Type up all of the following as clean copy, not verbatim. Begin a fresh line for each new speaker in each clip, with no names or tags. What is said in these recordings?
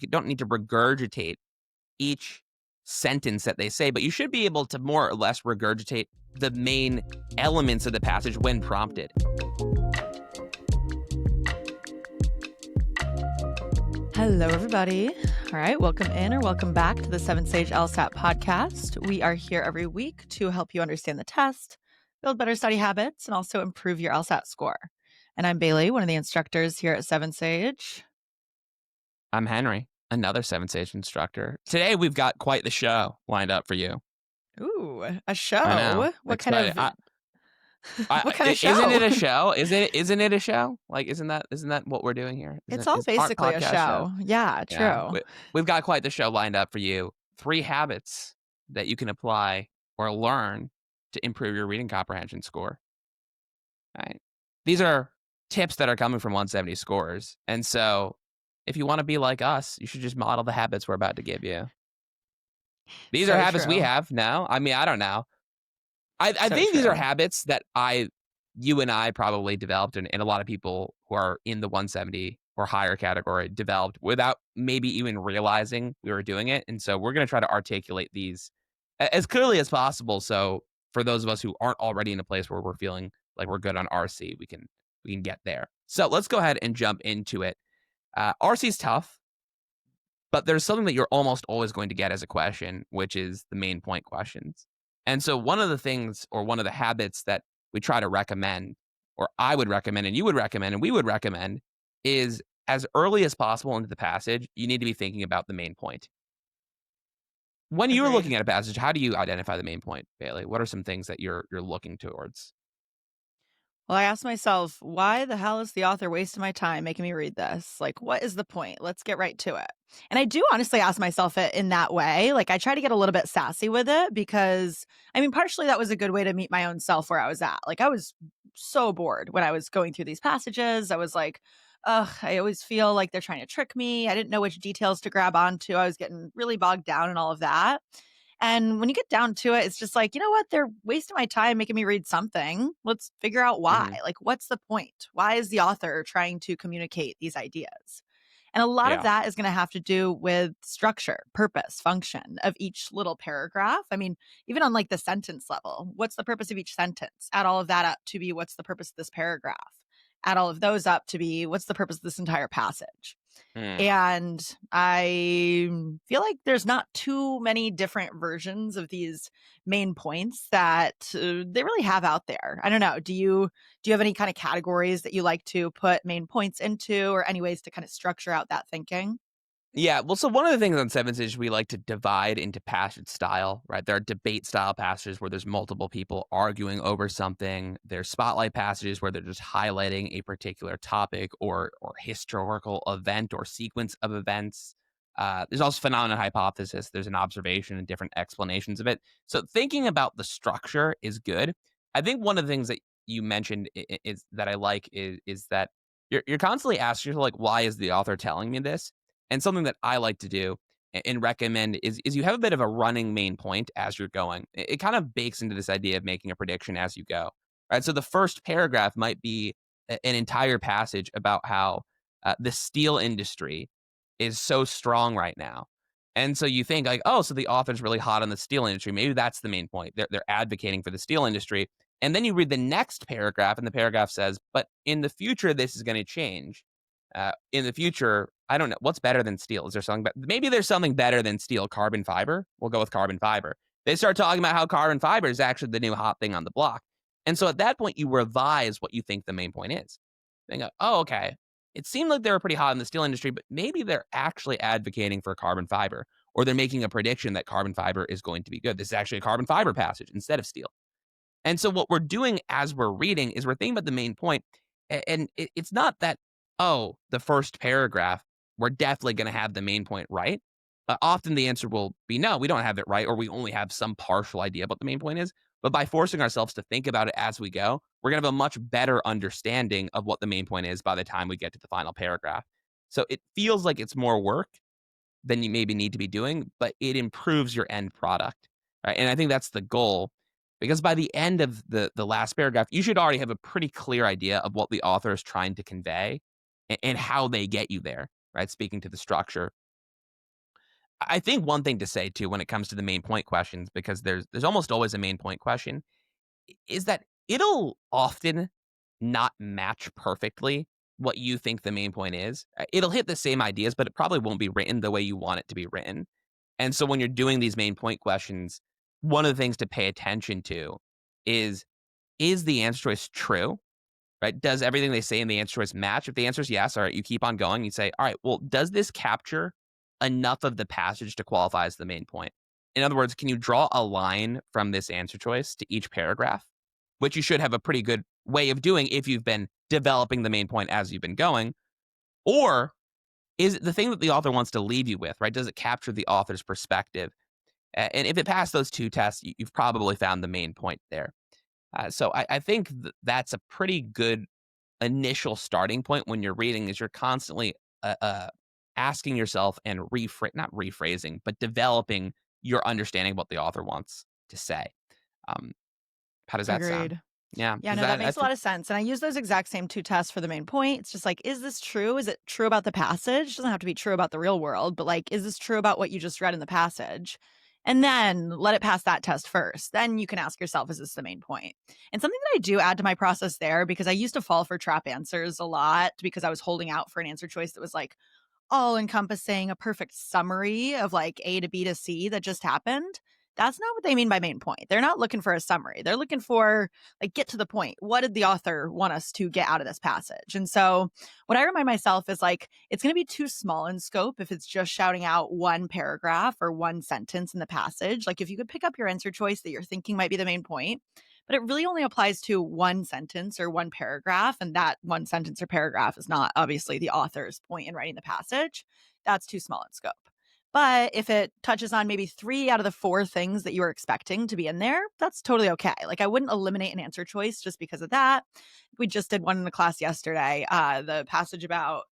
you don't need to regurgitate each sentence that they say, but you should be able to more or less regurgitate the main elements of the passage when prompted.
Hello, everybody. All right, welcome in or welcome back to the 7 Sage LSAT podcast. We are here every week to help you understand the test, build better study habits, and also improve your LSAT score. And I'm Bailey, one of the instructors here at 7 Sage.
I'm Henry, another 7 Sage instructor. Today, we've got quite the show lined up for you.
Ooh, a show.
I know.
What
Excited.
kind of what kind of show?
Isn't it a show? Isn't it a show? Like, isn't that what we're doing here?
It's all basically a show. Yeah, true.
Yeah. We've got quite the show lined up for you. 3 habits that you can apply or learn to improve your reading comprehension score. All right. These are tips that are coming from 170 scores. And so if you want to be like us, you should just model the habits we're about to give you. These are habits we have now. I mean, I don't know. I think these are habits that you and I probably developed, and a lot of people who are in the 170 or higher category developed without maybe even realizing we were doing it. And so we're going to try to articulate these as clearly as possible. So for those of us who aren't already in a place where we're feeling like we're good on RC, we can get there. So let's go ahead and jump into it. RC is tough, but there's something that you're almost always going to get as a question, which is the main point questions. And so one of the things, or one of the habits that we try to recommend, or I would recommend, and you would recommend, and we would recommend, is as early as possible into the passage, you need to be thinking about the main point. When you're looking at a passage, how do you identify the main point, Bailey? What are some things that you're looking towards?
Well, I asked myself, why the hell is the author wasting my time making me read this? Like, what is the point? Let's get right to it. And I do honestly ask myself it in that way. Like, I try to get a little bit sassy with it because, I mean, partially that was a good way to meet my own self where I was at. Like, I was so bored when I was going through these passages. I was like, ugh, I always feel like they're trying to trick me. I didn't know which details to grab onto. I was getting really bogged down in all of that. And when you get down to it, it's just like, you know what? They're wasting my time making me read something. Let's figure out why. Like, what's the point? Why is the author trying to communicate these ideas? And a lot of that is going to have to do with structure, purpose, function of each little paragraph. I mean, even on like the sentence level, what's the purpose of each sentence? Add all of that up to be what's the purpose of this paragraph? Add all of those up to be what's the purpose of this entire passage? And I feel like there's not too many different versions of these main points that they really have out there. I don't know. Do you have any kind of categories that you like to put main points into, or any ways to kind of structure out that thinking?
Yeah, well, so one of the things on 7 Sage we like to divide into passage style, right? There are debate style passages where there's multiple people arguing over something. There's spotlight passages where they're just highlighting a particular topic or historical event or sequence of events. There's also phenomenon hypothesis. There's an observation and different explanations of it. So thinking about the structure is good. I think one of the things that you mentioned is that I like is that you're constantly asking yourself, like, why is the author telling me this? And something that I like to do and recommend is you have a bit of a running main point as you're going. It kind of bakes into this idea of making a prediction as you go. Right. So the first paragraph might be an entire passage about how the steel industry is so strong right now. And so you think like, oh, so the author's really hot on the steel industry. Maybe that's the main point. They're advocating for the steel industry. And then you read the next paragraph, and the paragraph says, but in the future, this is going to change. In the future, I don't know. What's better than steel? Is there something? Maybe there's something better than steel. Carbon fiber. We'll go with carbon fiber. They start talking about how carbon fiber is actually the new hot thing on the block. And so at that point, you revise what you think the main point is. They go, oh, okay. It seemed like they were pretty hot in the steel industry, but maybe they're actually advocating for carbon fiber, or they're making a prediction that carbon fiber is going to be good. This is actually a carbon fiber passage instead of steel. And so what we're doing as we're reading is we're thinking about the main point. And it's not that, oh, the first paragraph, we're definitely going to have the main point right. Often the answer will be no, we don't have it right, or we only have some partial idea what the main point is. But by forcing ourselves to think about it as we go, we're going to have a much better understanding of what the main point is by the time we get to the final paragraph. So it feels like it's more work than you maybe need to be doing, but it improves your end product. Right? And I think that's the goal, because by the end of the last paragraph, you should already have a pretty clear idea of what the author is trying to convey and how they get you there, right? Speaking to the structure. I think one thing to say too when it comes to the main point questions, because there's almost always a main point question, is that it'll often not match perfectly what you think the main point is. It'll hit the same ideas, but it probably won't be written the way you want it to be written. And so when you're doing these main point questions, one of the things to pay attention to is is the answer choice true? Right? Does everything they say in the answer choice match? If the answer is yes, all right, you keep on going. You say, all right, well, does this capture enough of the passage to qualify as the main point? In other words, can you draw a line from this answer choice to each paragraph? Which you should have a pretty good way of doing if you've been developing the main point as you've been going. Or is it the thing that the author wants to leave you with, right? Does it capture the author's perspective? And if it passed those two tests, you've probably found the main point there. So I think that's a pretty good initial starting point when you're reading is you're constantly asking yourself and not rephrasing, but developing your understanding of what the author wants to say. Um, how does that sound?
Agreed.
Yeah,
Yeah,
does
no, that
that? I
makes a
think.
lot of sense. And I use those exact same 2 tests for the main point. It's just like, is this true? Is it true about the passage? It doesn't have to be true about the real world, but like, is this true about what you just read in the passage? And then let it pass that test first. Then you can ask yourself, is this the main point? And something that I do add to my process there, because I used to fall for trap answers a lot because I was holding out for an answer choice that was like, all encompassing a perfect summary of like A to B to C that just happened. That's not what they mean by main point. They're not looking for a summary. They're looking for like get to the point. What did the author want us to get out of this passage? And so what I remind myself is like it's going to be too small in scope if it's just shouting out one paragraph or one sentence in the passage. Like if you could pick up your answer choice that you're thinking might be the main point, but it really only applies to one sentence or one paragraph. And that one sentence or paragraph is not obviously the author's point in writing the passage. That's too small in scope. But if it touches on maybe 3 out of the 4 things that you were expecting to be in there, that's totally okay. Like I wouldn't eliminate an answer choice just because of that. We just did one in the class yesterday. The passage about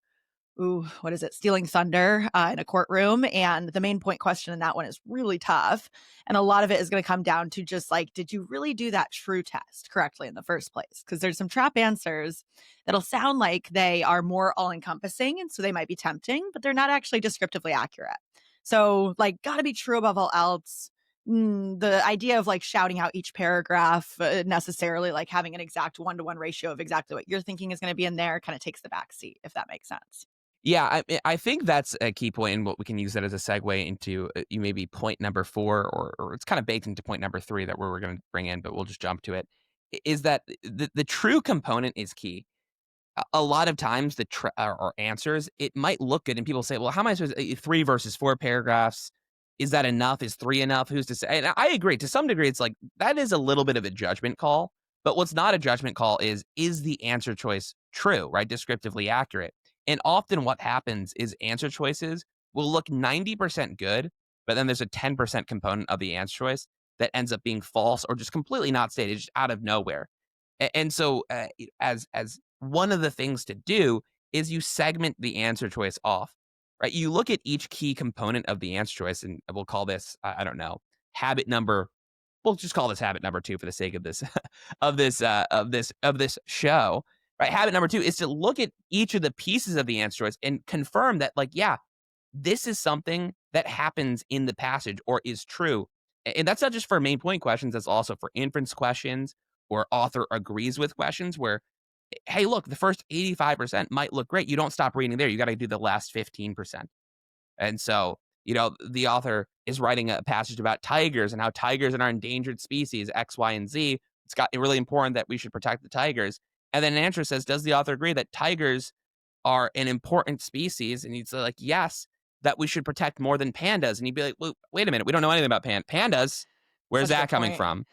what is it? Stealing thunder in a courtroom. And the main point question in that one is really tough. And a lot of it is going to come down to just like, did you really do that true test correctly in the first place? Because there's some trap answers that'll sound like they are more all encompassing. And so they might be tempting, but they're not actually descriptively accurate. So, like, got to be true above all else. The idea of like shouting out each paragraph necessarily, like having an exact 1-to-1 ratio of exactly what you're thinking is going to be in there, kind of takes the back seat, if that makes sense.
Yeah, I think that's a key point, and what we can use that as a segue into you maybe point number 4, or it's kind of baked into point number 3 that we're going to bring in, but we'll just jump to it. Is that the true component is key. A lot of times or answers, it might look good and people say, "Well, how am I supposed to 3 versus 4 paragraphs? Is that enough? Is 3 enough? Who's to say?" And I agree to some degree. It's like that is a little bit of a judgment call, but what's not a judgment call is the answer choice true, right? Descriptively accurate. And often what happens is answer choices will look 90% good, but then there's a 10% component of the answer choice that ends up being false or just completely not stated, just out of nowhere. And so, as one of the things to do is you segment the answer choice off, right? You look at each key component of the answer choice, and we'll call this, I don't know, habit number. We'll just call this habit number 2 for the sake of this, of this show, right? Habit number 2 is to look at each of the pieces of the answer choice and confirm that, like, yeah, this is something that happens in the passage or is true. And that's not just for main point questions, that's also for inference questions or author agrees with questions where, hey, look, the first 85% might look great. You don't stop reading there. You got to do the last 15%. And so, the author is writing a passage about tigers and how tigers are an endangered species, X, Y, and Z. It's got really important that we should protect the tigers. And then an answer says, does the author agree that tigers are an important species? And he'd say, like, yes, that we should protect more than pandas. And he'd be like, well, wait a minute, we don't know anything about pandas. Where's
Such a
that
good
coming
point.
from?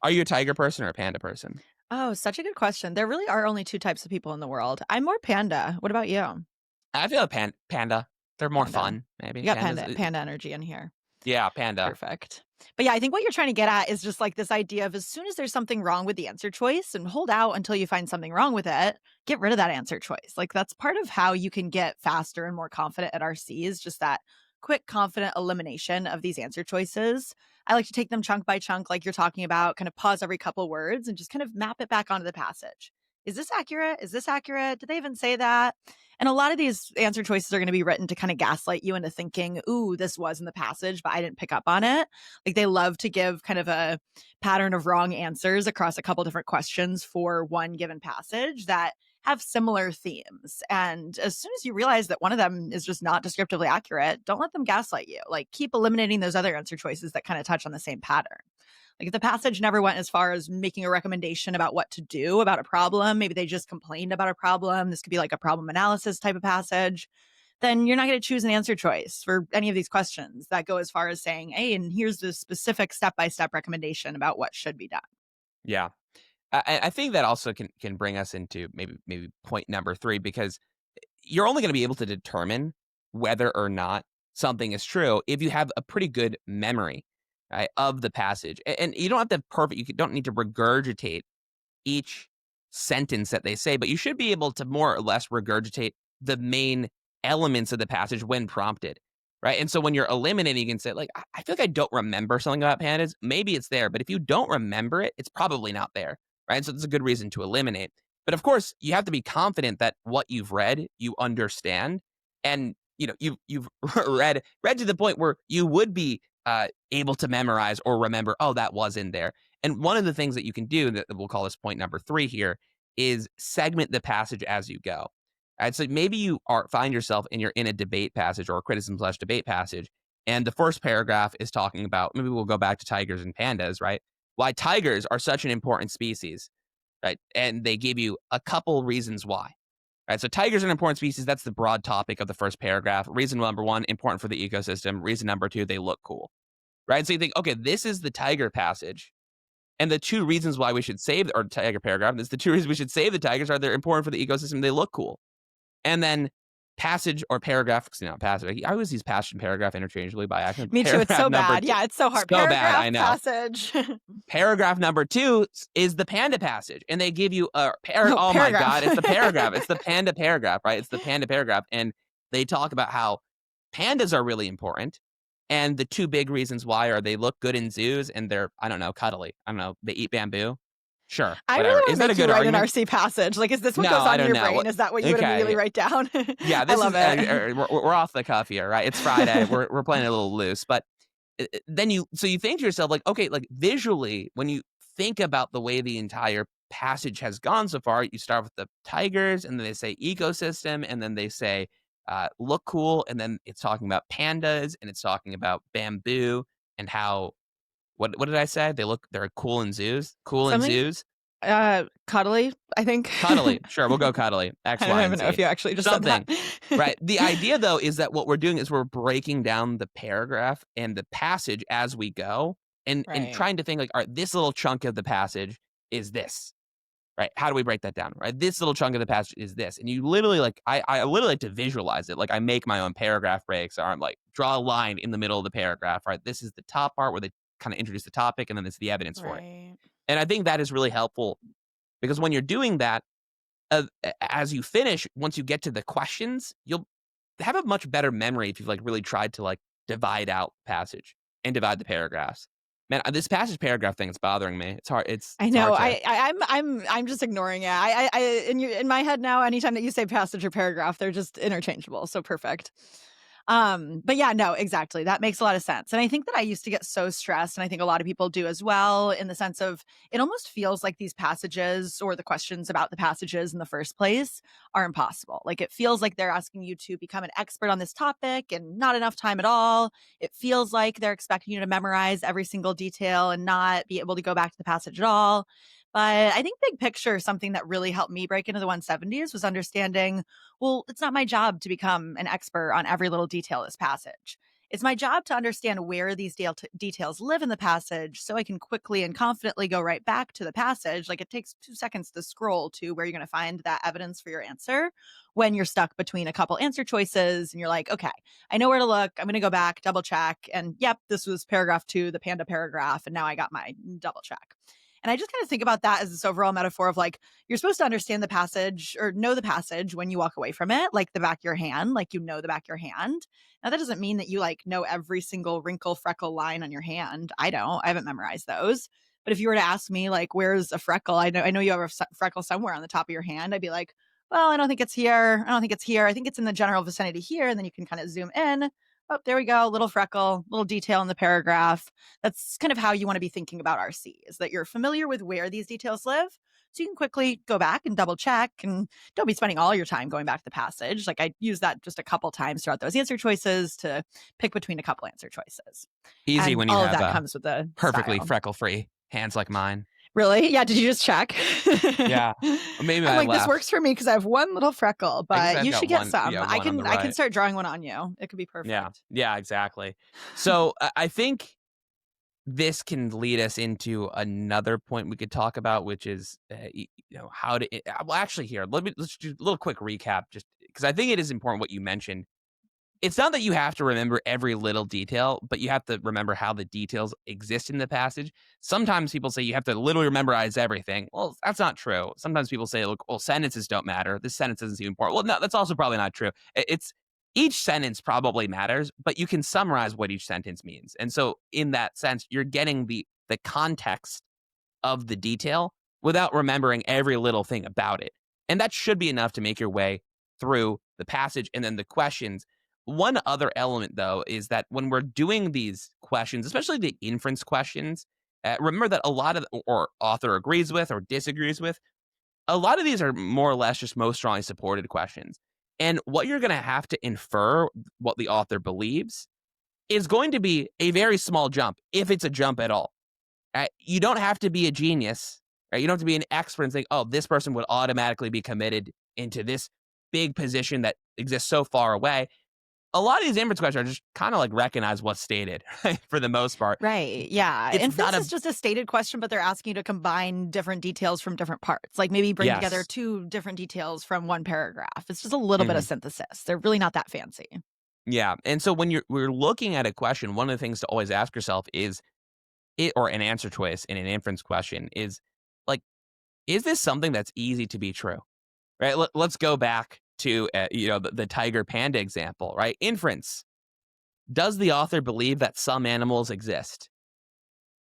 Are you a tiger person or a panda person?
Oh, such a good question. There really are only 2 types of people in the world. I'm more panda. What about you?
I feel like panda. They're more
Panda.
fun, maybe.
You got
Pandas.
panda energy in here.
Yeah, panda.
Perfect. But yeah, I think what you're trying to get at is just like this idea of as soon as there's something wrong with the answer choice and hold out until you find something wrong with it, get rid of that answer choice. Like that's part of how you can get faster and more confident at RCs, just that quick, confident elimination of these answer choices. I like to take them chunk by chunk, like you're talking about, kind of pause every couple words and just kind of map it back onto the passage. Is this accurate? Is this accurate? Did they even say that? And a lot of these answer choices are going to be written to kind of gaslight you into thinking, ooh, this was in the passage, but I didn't pick up on it. Like they love to give kind of a pattern of wrong answers across a couple different questions for one given passage that have similar themes. And as soon as you realize that one of them is just not descriptively accurate, don't let them gaslight you. Like keep eliminating those other answer choices that kind of touch on the same pattern. Like if the passage never went as far as making a recommendation about what to do about a problem, maybe they just complained about a problem. This could be like a problem analysis type of passage. Then you're not going to choose an answer choice for any of these questions that go as far as saying, hey, and here's the specific step by step recommendation about what should be done.
Yeah. I think that also can bring us into maybe point number 3, because you're only going to be able to determine whether or not something is true if you have a pretty good memory, right, of the passage. And you don't have to have perfect. You don't need to regurgitate each sentence that they say, but you should be able to more or less regurgitate the main elements of the passage when prompted, right? And so when you're eliminating, you can say, like, I feel like I don't remember something about pandas. Maybe it's there, but if you don't remember it, it's probably not there, right? So that's a good reason to eliminate. But of course, you have to be confident that what you've read, you understand, and you've read to the point where you would be able to memorize or remember. Oh, that was in there. And one of the things that you can do that we'll call this point number 3 here is segment the passage as you go. Right? So maybe you find yourself and you're in a debate passage or a criticism/debate passage, and the first paragraph is talking about, maybe we'll go back to tigers and pandas, right? Why tigers are such an important species, right? And they give you a couple reasons why. Right, so tigers are an important species. That's the broad topic of the first paragraph. Reason number 1, important for the ecosystem. Reason number 2, they look cool. Right? So you think, okay, this is the tiger passage. And the 2 reasons why we should save, or tiger paragraph, is the 2 reasons we should save the tigers are they're important for the ecosystem. They look cool. And then passage or paragraph, not passage. I always use passage and paragraph interchangeably by accident.
Me too. It's
Paragraph
so
number
bad.
2.
Yeah, it's so hard.
So bad,
Paragraph,
I know.
passage.
Paragraph number 2 is the panda passage. And they give you a oh my
paragraph.
God, it's the paragraph. It's the panda paragraph, right? It's the panda paragraph. And they talk about how pandas are really important. And the 2 big reasons why are they look good in zoos and they're, I don't know, cuddly. I don't know, they eat bamboo. Sure,
I really
whatever.
want
Is
to
that a
make you
good
write an
argument?
RC passage. Like, is this what
No,
goes
I
on in
don't
your
know.
brain? Is that what you would immediately
Okay.
write down?
Yeah,
I
this
love
is
it.
we're off the cuff here, right? It's Friday. We're playing a little loose, but then you think to yourself, like, okay, like visually, when you think about the way the entire passage has gone so far, you start with the tigers, and then they say ecosystem, and then they say look cool, and then it's talking about pandas, and it's talking about bamboo, and how what did I say? They're cool in zoos, cool in
Something
zoos.
cuddly, I think.
Cuddly. Sure, we'll go cuddly. X,
I don't
Y, and
even know if
Z.
you actually just said that.
Something. Right. The idea, though, is that what we're doing is we're breaking down the paragraph and the passage as we go, and
Right.
trying to think, like, all right, this little chunk of the passage is this. Right. How do we break that down? Right. This little chunk of the passage is this. And you literally, like, I literally like to visualize it. Like, I make my own paragraph breaks, or I'm like, draw a line in the middle of the paragraph. Right. This is the top part where they kind of introduce the topic, and then there's the evidence for it.
Right.
And I think that is really helpful, because when you're doing that, as you finish, once you get to the questions, you'll have a much better memory if you've, like, really tried to, like, divide out passage and divide the paragraphs. Man, this passage paragraph thing is bothering me. It's hard.
I
It's
know.
hard to.
I'm just ignoring it. I in my head now, anytime that you say passage or paragraph, they're just interchangeable. So perfect. But yeah, no, exactly. That makes a lot of sense. And I think that I used to get so stressed, and I think a lot of people do as well, in the sense of it almost feels like these passages, or the questions about the passages in the first place, are impossible. Like it feels like they're asking you to become an expert on this topic and not enough time at all. It feels like they're expecting you to memorize every single detail and not be able to go back to the passage at all. But I think big picture, something that really helped me break into the 170s was understanding, well, it's not my job to become an expert on every little detail of this passage. It's my job to understand where these details live in the passage, so I can quickly and confidently go right back to the passage. Like it takes 2 seconds to scroll to where you're going to find that evidence for your answer when you're stuck between a couple answer choices and you're like, okay, I know where to look. I'm going to go back, double check. And yep, this was paragraph 2, the panda paragraph. And now I got my double check. And I just kind of think about that as this overall metaphor of like, you're supposed to understand the passage or know the passage when you walk away from it, like the back of your hand, like you know the back of your hand. Now, that doesn't mean that you like know every single wrinkle, freckle line on your hand. I don't. I haven't memorized those. But if you were to ask me, like, where's a freckle? I know you have a freckle somewhere on the top of your hand. I'd be like, well, I don't think it's here. I don't think it's here. I think it's in the general vicinity here. And then you can kind of zoom in. Oh, there we go. Little freckle, little detail in the paragraph. That's kind of how you want to be thinking about RC, is that you're familiar with where these details live. So you can quickly go back and double check, and don't be spending all your time going back to the passage. Like, I use that just a couple times throughout those answer choices to pick between a couple answer choices.
Easy
And
when you
all of
have
that
a
comes with the
perfectly
style.
freckle-free hands like mine.
Really? Yeah, did you just check?
Yeah. Maybe
I'm
I
like, this
left.
works for me because I have one little freckle,
I guess
but
I've
you
got
should get
one,
some.
yeah, one on the
I can
right.
start drawing one on you. It could be
Yeah.
perfect.
Yeah, exactly. So, I think this can lead us into another point we could talk about, which is, how to well, actually, here, let's do a little quick recap, just because I think it is important what you mentioned. It's not that you have to remember every little detail, but you have to remember how the details exist in the passage. Sometimes people say you have to literally memorize everything. Well, that's not true. Sometimes people say, look, well, sentences don't matter. This sentence isn't even important. Well, no, that's also probably not true. It's each sentence probably matters, but you can summarize what each sentence means. And so in that sense, you're getting the context of the detail without remembering every little thing about it. And that should be enough to make your way through the passage and then the questions. One other element, though, is that when we're doing these questions, especially the inference questions, remember that a lot of, or author agrees with or disagrees with, a lot of these are more or less just most strongly supported questions. And what you're going to have to infer, what the author believes, is going to be a very small jump, if it's a jump at all. You don't have to be a genius, right? You don't have to be an expert and think, oh, this person would automatically be committed into this big position that exists so far away. A lot of these inference questions are just kind of like recognize what's stated, right? For the most part.
Right. Yeah.
It's not
Inference
a
is just a stated question, but they're asking you to combine different details from different parts. Like maybe bring together
yes.
two different details from one paragraph. It's just a little bit
hmm
of synthesis. They're really not that fancy.
Yeah. And so when we're looking at a question, one of the things to always ask yourself is it, or an answer choice in an inference question is like, is this something that's easy to be true? Right? Let's go back to the tiger panda example, right? Inference. Does the author believe that some animals exist?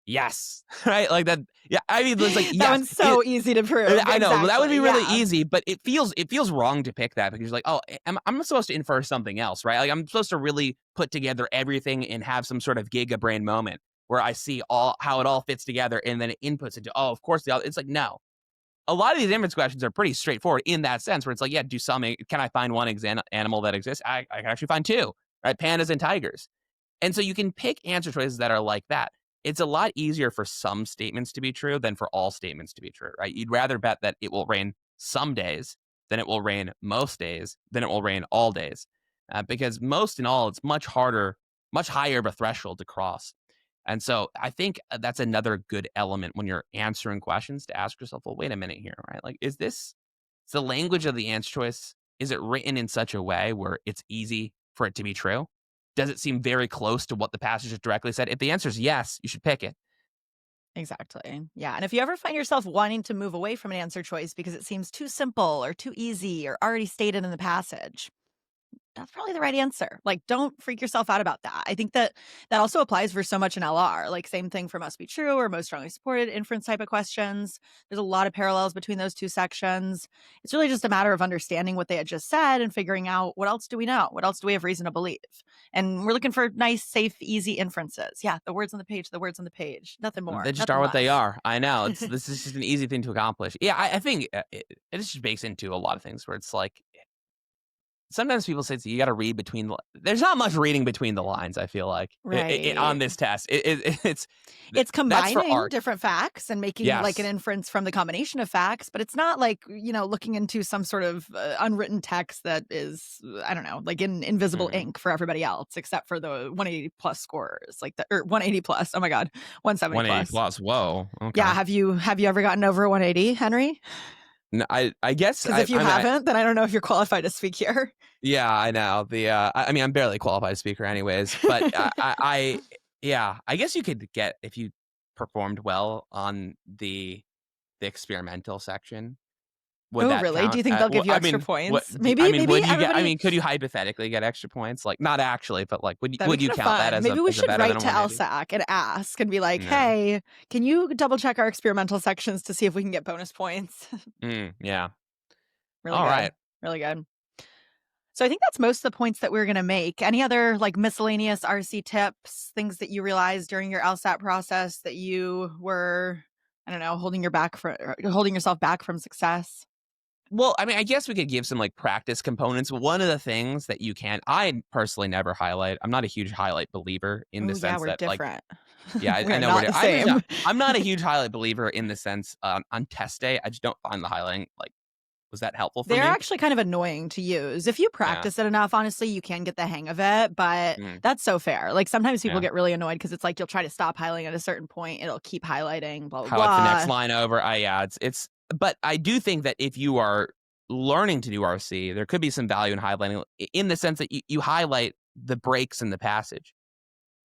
Yes. Right? Like that. Yeah. I mean, it's like,
That
yes.
one's so easy to prove.
I know that would be
Exactly.
really
Yeah.
easy, but it feels wrong to pick that because you're like, oh, I'm supposed to infer something else, right? Like I'm supposed to really put together everything and have some sort of giga brain moment where I see all how it all fits together and then it inputs into, oh, of course the other. It's like, no, a lot of these inference questions are pretty straightforward in that sense, where it's like, yeah, can I find one animal that exists? I can actually find two, right? Pandas and tigers. And so you can pick answer choices that are like that. It's a lot easier for some statements to be true than for all statements to be true, right? You'd rather bet that it will rain some days than it will rain most days than it will rain all days. Because most and all, it's much harder, much higher of a threshold to cross. And so I think that's another good element when you're answering questions to ask yourself, well, wait a minute here, right? Like, is the language of the answer choice? Is it written in such a way where it's easy for it to be true? Does it seem very close to what the passage has directly said? If the answer is yes, you should pick it.
Exactly. Yeah. And if you ever find yourself wanting to move away from an answer choice because it seems too simple or too easy or already stated in the passage, that's probably the right answer. Like, don't freak yourself out about that. I think that that also applies for so much in LR. Like, same thing for must be true or most strongly supported inference type of questions. There's a lot of parallels between those two sections. It's really just a matter of understanding what they had just said and figuring out what else do we know? What else do we have reason to believe? And we're looking for nice, safe, easy inferences. Yeah, the words on the page, the words on the page. Nothing more,
They just are
nothing
what they
less.
are. I know. This is just an easy thing to accomplish. Yeah, I think it just bakes into a lot of things where it's like sometimes people say you got to read between. There's not much reading between the lines. I feel like on
Right.
this test,
It's
that's for
combining
art.
different facts and making like an
Yes.
inference from the combination of facts, but it's not like, looking into some sort of unwritten text that is, I don't know, like in invisible
Mm.
ink for everybody else, except for the 180 plus scorers, like or 180 plus. Oh my God, 170
180
plus.
plus. Whoa.
Yeah.
Okay.
Have you ever gotten over 180, Henry?
No, I guess
Because if you
I mean
haven't, then I don't know if you're qualified to speak here.
yeah, I know. I mean, I'm barely qualified speaker anyways, but yeah, I guess you could get if you performed well on the experimental section. Would
Oh,
that
really? Do
count?
you think they'll
Well,
give you
I
extra
mean, what?
points? Maybe
Would you get? I
everybody.
mean, could you hypothetically get extra points? Like, not actually, but like,
That'd be
would you
kind of
count that
fun.
as
Maybe we
a
should
better than
write
a
to
180?
LSAC and ask and be like,
No.
"Hey, can you double check our experimental sections to see if we can get bonus points?"
Yeah.
Really
All
good.
right.
Really good. So I think that's most of the points that we're going to make. Any other like miscellaneous RC tips, things that you realized during your LSAT process that you were, I don't know, holding yourself back from success?
Well, I mean, I guess we could give some like practice components. One of the things that you can, I personally never highlight. I'm not a huge highlight believer in the
Oh yeah,
sense
we're
that like,
different.
yeah,
We
I
are
know we're.
not the
I'm just not.
same.
I'm not a huge highlight believer in the sense on test day. I just don't find the highlighting like was that helpful for
They're
me.
actually kind of annoying to use. If you
Yeah.
practice it enough, honestly, you can get the hang of it, but
Mm,
that's so fair. Like sometimes people
yeah.
get really annoyed because it's like you'll try to stop highlighting at a certain point, it'll keep highlighting, blah, blah,
Highlight the next
blah.
line over. I yeah. It's. But I do think that if you are learning to do RC, there could be some value in highlighting in the sense that you highlight the breaks in the passage,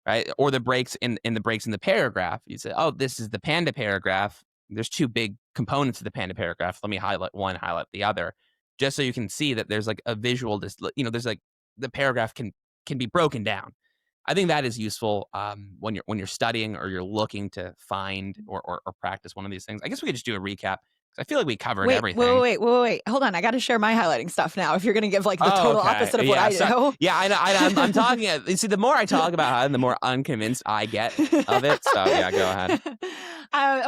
right? Or the breaks in the breaks in the paragraph. You say, oh, this is the panda paragraph. There's two big components of the panda paragraph. Let me highlight one, highlight the other, just so you can see that there's like a visual. There's like the paragraph can be broken down. I think that is useful when you're studying or you're looking to find or practice one of these things. I guess we could just do a recap because I feel like we covered everything.
Wait. Hold on. I got to share my highlighting stuff now. If you're going to give like the
Oh,
total
okay.
opposite of what
Yeah.
I
So,
do.
yeah, I know. I'm talking. You see, the more I talk about Highland, the more unconvinced I get of it. So, yeah, go ahead.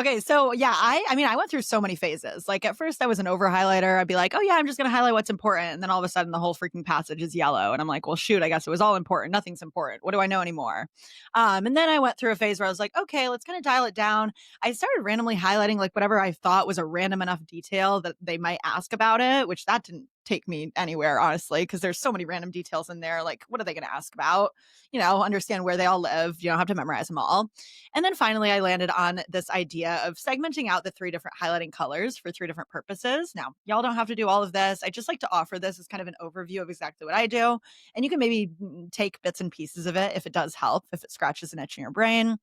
Okay, so yeah, I mean, I went through so many phases. Like at first, I was an over highlighter. I'd be like, oh yeah, I'm just gonna highlight what's important, and then all of a sudden, the whole freaking passage is yellow, and I'm like, well, shoot, I guess it was all important. Nothing's important. What do I know anymore? And then I went through a phase where I was like, okay, let's kind of dial it down. I started randomly highlighting like whatever I thought was a random enough detail that they might ask about it, which that didn't take me anywhere, honestly, because there's so many random details in there. Like, what are they going to ask about? Understand where they all live. You don't have to memorize them all. And then finally, I landed on this idea of segmenting out the three different highlighting colors for three different purposes. Now, y'all don't have to do all of this. I just like to offer this as kind of an overview of exactly what I do. And you can maybe take bits and pieces of it if it does help, if it scratches an itch in your brain.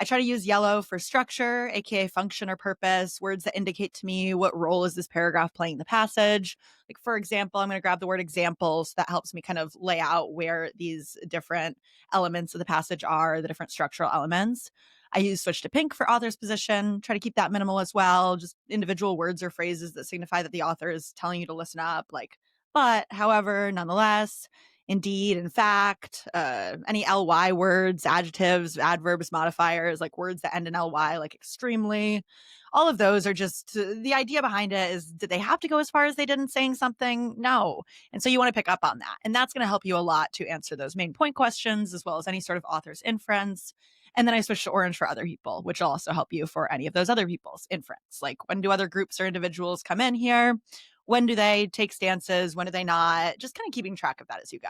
I try to use yellow for structure, aka function or purpose, words that indicate to me what role is this paragraph playing in the passage. Like, for example, I'm going to grab the word examples. That helps me kind of lay out where these different elements of the passage are, the different structural elements. I use switch to pink for author's position, try to keep that minimal as well. Just individual words or phrases that signify that the author is telling you to listen up, like, but, however, nonetheless, indeed, in fact, any ly words, adjectives, adverbs, modifiers, like words that end in ly, like extremely. All of those are just the idea behind it is, did they have to go as far as they did in saying something? No. And so you want to pick up on that. And that's going to help you a lot to answer those main point questions, as well as any sort of author's inference. And then I switched to orange for other people, which will also help you for any of those other people's inference. Like, when do other groups or individuals come in here? When do they take stances? When do they not? Just kind of keeping track of that as you go.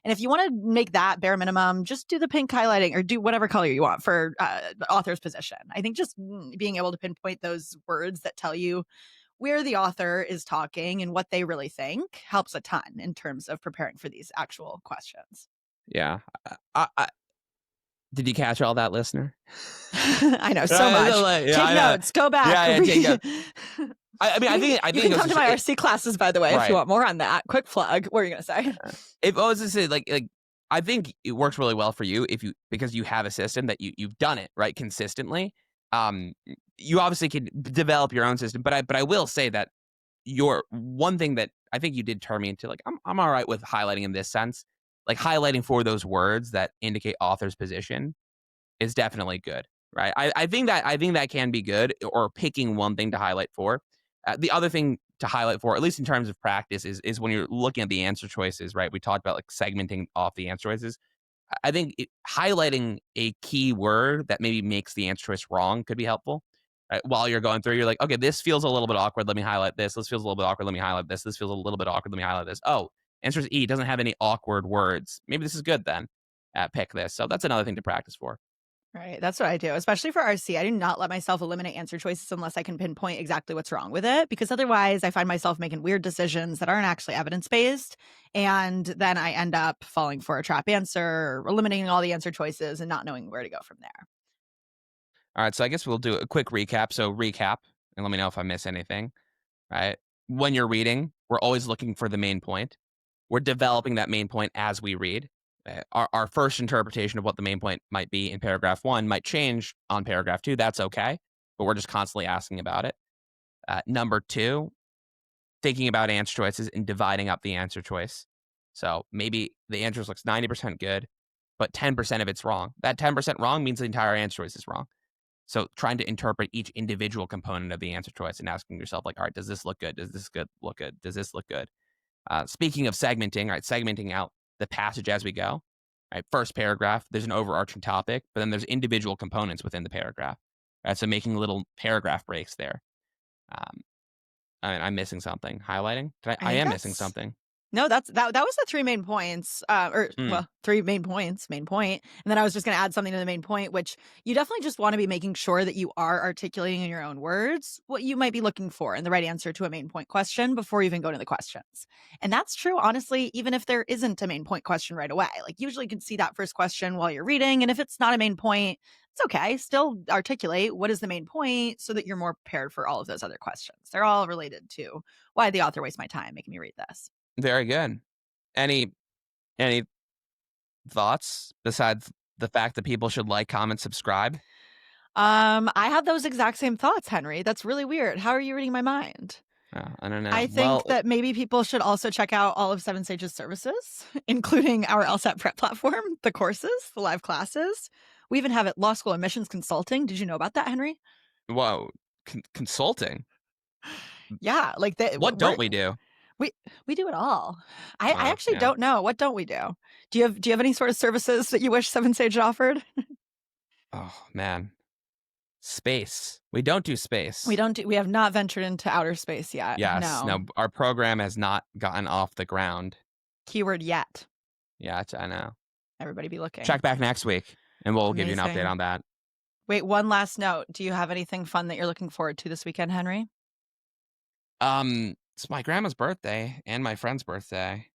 And if you want to make that bare minimum, just do the pink highlighting or do whatever color you want for the author's position. I think just being able to pinpoint those words that tell you where the author is talking and what they really think helps a ton in terms of preparing for these actual questions.
Yeah. Did you catch all that, listener?
I know so
Right, so
much.
like, yeah,
Take
I know.
notes, go back,
Yeah, yeah, take
read.
notes. I mean, I
You
think it
can
goes
come
to
to my RC classes, by the way, if you
right.
want more on that. Quick plug. What are you going to say?
If I was to say like I think it works really well for you if you because you have a system that you've done it right consistently. Um, you obviously can develop your own system, but I will say that your one thing that I think you did turn me into like I'm all right with highlighting in this sense, like highlighting for those words that indicate author's position is definitely good, right? I think that can be good, or picking one thing to highlight for. The other thing to highlight for, at least in terms of practice, is when you're looking at the answer choices, right? We talked about like segmenting off the answer choices. I think highlighting a key word that maybe makes the answer choice wrong could be helpful. Right? While you're going through, you're like, okay, this feels a little bit awkward. Let me highlight this. This feels a little bit awkward. Let me highlight this. This feels a little bit awkward. Let me highlight this. Oh, answer is E doesn't have any awkward words. Maybe this is good then. Pick this. So that's another thing to practice for.
Right. That's what I do, especially for RC. I do not let myself eliminate answer choices unless I can pinpoint exactly what's wrong with it, because otherwise I find myself making weird decisions that aren't actually evidence based. And then I end up falling for a trap answer or eliminating all the answer choices and not knowing where to go from there.
All right, so I guess we'll do a quick recap. So recap, and let me know if I miss anything, right? When you're reading, we're always looking for the main point. We're developing that main point as we read. Our first interpretation of what the main point might be in paragraph 1 might change on paragraph 2. That's okay, but we're just constantly asking about it. Number 2, thinking about answer choices and dividing up the answer choice. So maybe the answer looks 90% good, but 10% of it's wrong. That 10% wrong means the entire answer choice is wrong. So trying to interpret each individual component of the answer choice and asking yourself, like, all right, does this look good? Does this good look good? Does this look good? Speaking of segmenting, right, segmenting out the passage as we go. Right, first paragraph, there's an overarching topic, but then there's individual components within the paragraph. Right, so making little paragraph breaks there. Um, I'm missing something. Highlighting?
I
I
think
am missing
that's
something.
No, that was the 3 main points, or
Mm,
well, 3 main points, main point, and then I was just gonna add something to the main point, which you definitely just wanna be making sure that you are articulating in your own words what you might be looking for in the right answer to a main point question before you even go to the questions. And that's true, honestly, even if there isn't a main point question right away. Like, usually you can see that first question while you're reading, and if it's not a main point, it's okay. Still articulate what is the main point so that you're more prepared for all of those other questions. They're all related to why the author wastes my time making me read this.
very good. Any any thoughts besides the fact that people should like, comment, subscribe?
I had those exact same thoughts, Henry. That's really weird. How are you reading my mind?
I don't know.
I
Well,
think that maybe people should also check out all of Seven Sages services, including our LSAT prep platform, the courses, the live classes. We even have it law school admissions consulting. Did you know about that, Henry?
whoa, consulting.
Yeah, like
What don't we do?
we we do it all. I actually
Yeah.
don't know. What don't we do? Do you have any sort of services that you wish Seven Sage offered?
Oh man, space. We don't do space.
We have not ventured into outer space yet.
Yes.
No.
No, our program has not gotten off the ground.
Keyword yet.
Yeah, I know.
Everybody be looking.
Check back next week, and we'll give you an update
Amazing.
on that.
Wait, one last note. Do you have anything fun that you're looking forward to this weekend, Henry?
It's my grandma's birthday and my friend's birthday,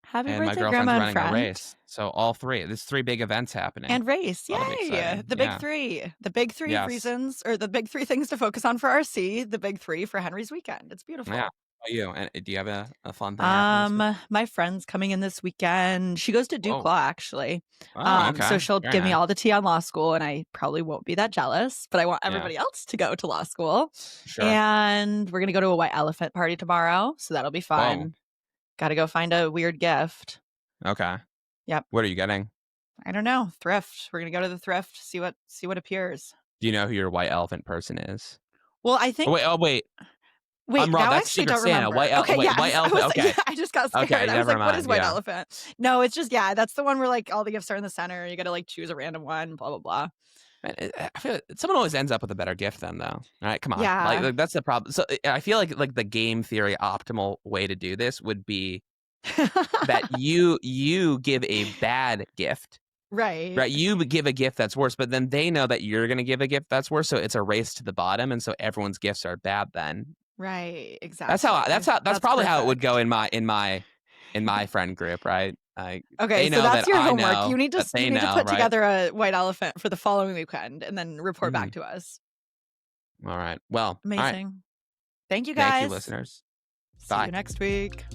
Happy
and my
birthday,
girlfriend's
grandma and
running a
friend.
race. So all three. There's three big events happening.
And race.
That'll be
Yay.
exciting.
The big
Yeah.
three. The big three of
Yes.
reasons, or the big three things to focus on for RC, the big three for Henry's weekend. It's
Yeah.
beautiful.
How about you? And do you have a fun thing happening this week?
My friend's coming in this weekend. She goes to Duke
Oh.
Law, actually.
Oh, okay.
So she'll
Very
give me
nice.
all the tea on law school, and I probably won't be that jealous, but I want
Yeah.
everybody else to go to law school.
Sure.
And we're gonna go to a white elephant party tomorrow, so that'll be
Whoa.
fun. Gotta go find a weird gift.
Okay.
Yep.
What are you getting?
I don't know. Thrift. We're gonna go to the thrift, see what appears.
Do you know who your white elephant person is?
Well, I
Oh wait.
think
Oh wait. I'm
wait,
wrong.
now I
That's
actually
Secret
don't
Santa.
remember. Okay,
Wait. White
yes. I
elephant.
was
Okay.
yeah, I just got
Okay.
scared. I was
Never
like, what is
mind.
white
Yeah.
elephant? No, it's just that's the one where like all the gifts are in the center. You gotta like choose a random one, blah blah blah.
I feel someone always ends up with a better gift then, though. All right, come on.
Yeah.
Like that's the problem. So I feel like the game theory optimal way to do this would be that you give a bad gift,
Right.
right? You would give a gift that's worse, but then they know that you're going to give a gift that's worse, so it's a race to the bottom, and so everyone's gifts are bad. Then
Right.
that's
Exactly.
that's probably how it would go
Perfect.
in my friend group, right?
Okay,
They
so
know
that's
that
your
I
homework.
know
You need to
that they
you need to
know,
put
right?
together a white elephant for the following weekend and then report back
Mhm.
to us.
All right. Well, all right.
Amazing. Thank you
Thank you,
guys.
listeners.
See
Bye.
you next week.